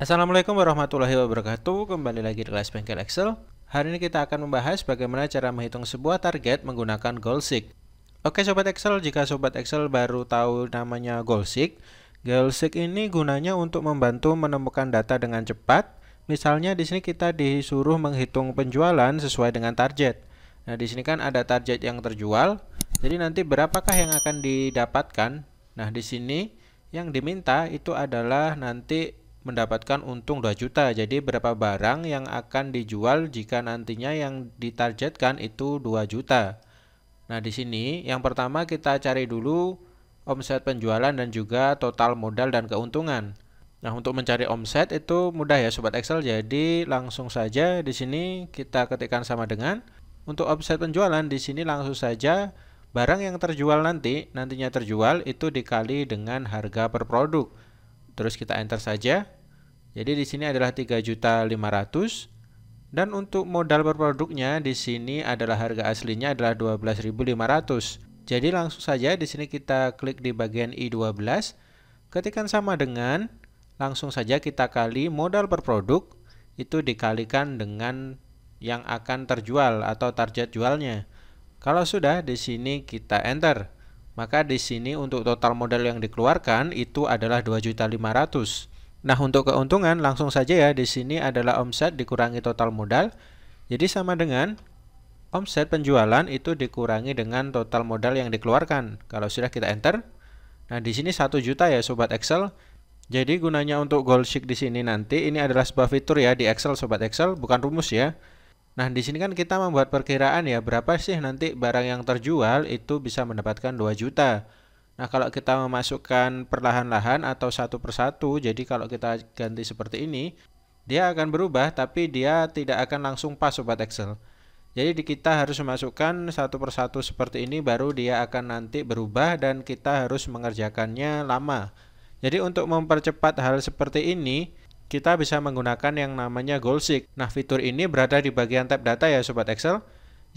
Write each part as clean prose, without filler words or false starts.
Assalamualaikum warahmatullahi wabarakatuh. Kembali lagi di kelas bengkel Excel. Hari ini kita akan membahas bagaimana cara menghitung sebuah target menggunakan Goalseek. Oke Sobat Excel, jika Sobat Excel baru tahu namanya Goalseek ini gunanya untuk membantu menemukan data dengan cepat. Misalnya di sini kita disuruh menghitung penjualan sesuai dengan target. Nah, di sini kan ada target yang terjual. Jadi nanti berapakah yang akan didapatkan? Nah, di sini yang diminta itu adalah nanti mendapatkan untung 2 juta. Jadi berapa barang yang akan dijual jika nantinya yang ditargetkan itu 2 juta. Nah, di sini yang pertama kita cari dulu omset penjualan dan juga total modal dan keuntungan. Nah, untuk mencari omset itu mudah ya Sobat Excel. Jadi langsung saja di sini kita ketikkan sama dengan untuk omset penjualan di sini langsung saja barang yang terjual nantinya terjual itu dikali dengan harga per produk. Terus kita enter saja. Jadi di sini adalah 3.500.000 dan untuk modal per produknya di sini adalah harga aslinya adalah 12.500. Jadi langsung saja di sini kita klik di bagian I12, ketikkan sama dengan langsung saja kita kali modal per produk itu dikalikan dengan yang akan terjual atau target jualnya. Kalau sudah di sini kita enter. Maka di sini untuk total modal yang dikeluarkan itu adalah 2.500.000. Nah, untuk keuntungan langsung saja ya di sini adalah omset dikurangi total modal. Jadi sama dengan omset penjualan itu dikurangi dengan total modal yang dikeluarkan. Kalau sudah kita enter. Nah, di sini 1 juta ya Sobat Excel. Jadi gunanya untuk Goalseek di sini nanti ini adalah sebuah fitur ya di Excel Sobat Excel, bukan rumus ya. Nah, di sini kan kita membuat perkiraan ya, berapa sih nanti barang yang terjual itu bisa mendapatkan 2 juta. Nah, kalau kita memasukkan perlahan-lahan atau satu persatu, jadi kalau kita ganti seperti ini, dia akan berubah tapi dia tidak akan langsung pas Sobat Excel. Jadi kita harus memasukkan satu persatu seperti ini baru dia akan nanti berubah dan kita harus mengerjakannya lama. Jadi untuk mempercepat hal seperti ini, kita bisa menggunakan yang namanya Goalseek. Nah, fitur ini berada di bagian tab data ya Sobat Excel.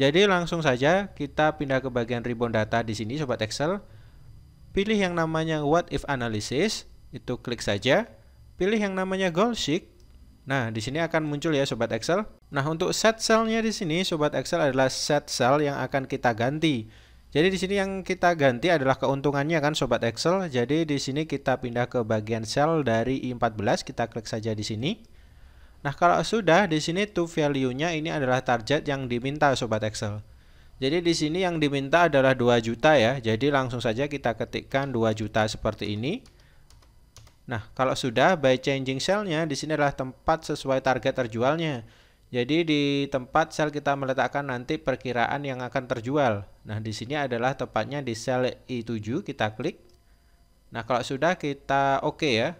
Jadi langsung saja kita pindah ke bagian ribbon data di sini Sobat Excel. Pilih yang namanya What If Analysis, itu klik saja. Pilih yang namanya Goalseek. Nah, di sini akan muncul ya Sobat Excel. Nah, untuk set cell-nya di sini Sobat Excel adalah set cell yang akan kita ganti. Jadi di sini yang kita ganti adalah keuntungannya kan Sobat Excel. Jadi di sini kita pindah ke bagian sel dari I14, kita klik saja di sini. Nah, kalau sudah di sini to value-nya ini adalah target yang diminta Sobat Excel. Jadi di sini yang diminta adalah 2 juta ya. Jadi langsung saja kita ketikkan 2 juta seperti ini. Nah, kalau sudah by changing cell-nya di sini adalah tempat sesuai target terjualnya. Jadi di tempat sel kita meletakkan nanti perkiraan yang akan terjual. Nah, di sini adalah tepatnya di sel I7, kita klik. Nah, kalau sudah kita oke ya.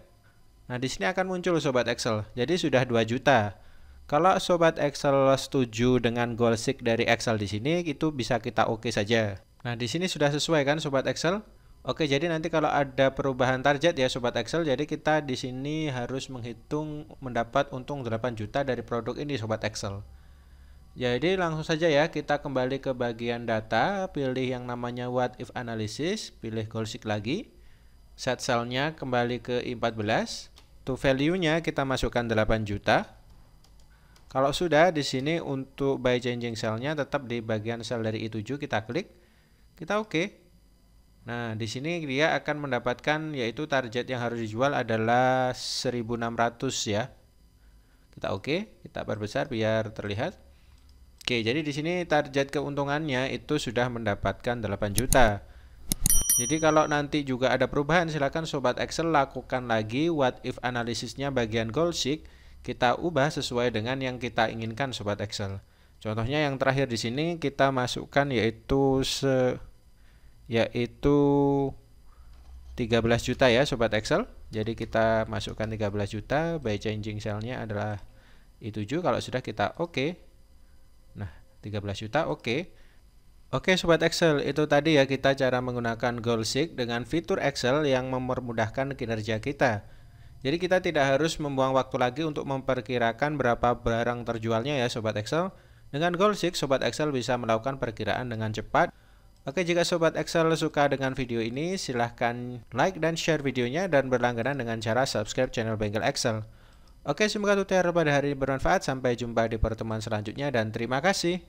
Nah, di sini akan muncul Sobat Excel. Jadi sudah 2 juta. Kalau Sobat Excel setuju dengan Goalseek dari Excel di sini, itu bisa kita oke saja. Nah, di sini sudah sesuai kan Sobat Excel? Oke, jadi nanti kalau ada perubahan target ya Sobat Excel, jadi kita di sini harus menghitung mendapat untung 8 juta dari produk ini Sobat Excel. Jadi langsung saja ya, kita kembali ke bagian data, pilih yang namanya What If Analysis, pilih Goalseek lagi. Set cell-nya kembali ke I14. To value-nya kita masukkan 8 juta. Kalau sudah di sini untuk by changing cell-nya tetap di bagian sel dari I7 kita klik. Kita oke. Nah, di sini dia akan mendapatkan yaitu target yang harus dijual adalah 1.600 ya. Kita oke, kita perbesar biar terlihat. Oke, jadi di sini target keuntungannya itu sudah mendapatkan 8 juta. Jadi kalau nanti juga ada perubahan silakan Sobat Excel lakukan lagi what if analisisnya bagian Goalseek, kita ubah sesuai dengan yang kita inginkan Sobat Excel. Contohnya yang terakhir di sini kita masukkan yaitu 13 juta ya Sobat Excel. Jadi kita masukkan 13 juta, by changing cell-nya adalah I7. Kalau sudah kita oke. Nah, 13 juta oke. Oke Sobat Excel, itu tadi ya kita cara menggunakan Goalseek dengan fitur Excel yang mempermudahkan kinerja kita. Jadi kita tidak harus membuang waktu lagi untuk memperkirakan berapa barang terjualnya ya Sobat Excel. Dengan Goalseek, Sobat Excel bisa melakukan perkiraan dengan cepat. Oke, jika Sobat Excel suka dengan video ini, silahkan like dan share videonya dan berlangganan dengan cara subscribe channel Bengkel Excel. Oke, semoga tutorial pada hari ini bermanfaat. Sampai jumpa di pertemuan selanjutnya dan terima kasih.